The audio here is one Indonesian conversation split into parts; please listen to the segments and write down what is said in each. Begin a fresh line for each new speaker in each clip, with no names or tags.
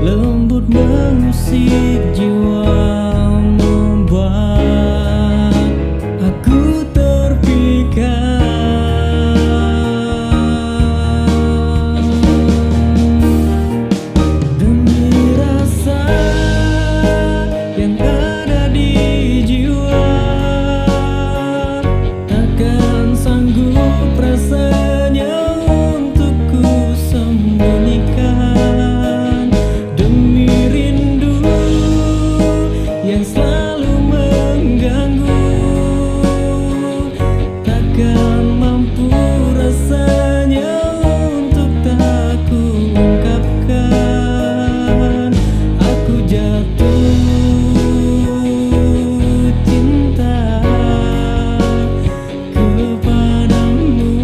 lembut mengusik jiwa, membuat aku terpikat. Demi rasa yang ada di jiwa, takkan sanggup rasanya untuk ku sembunyikan. Demi rindu yang selalu mengganggu, takkan mampu rasanya untuk tak ku ungkapkan. Aku jatuh cinta kepadamu.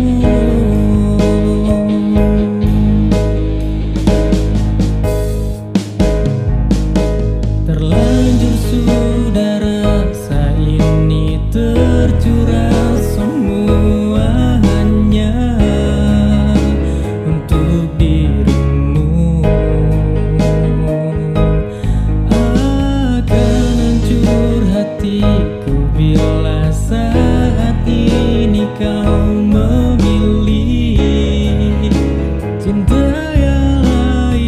Terlanjur sudah rasa ini tercurah semua hanya untuk dirimu. Akan hancur hatiku bila saat ini kau memilih cinta yang lain.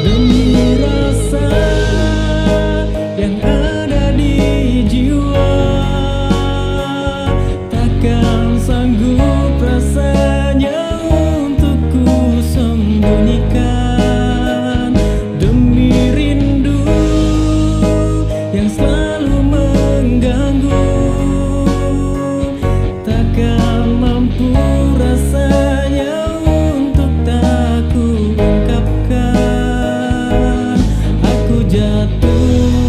Demi rasa yang ada di jiwa, takkan sanggup rasanya untuk ku sembunyikan. Demi rindu yang selalu mengganggu, takkan mampu rasanya untuk tak ku ungkapkan. Aku jatuh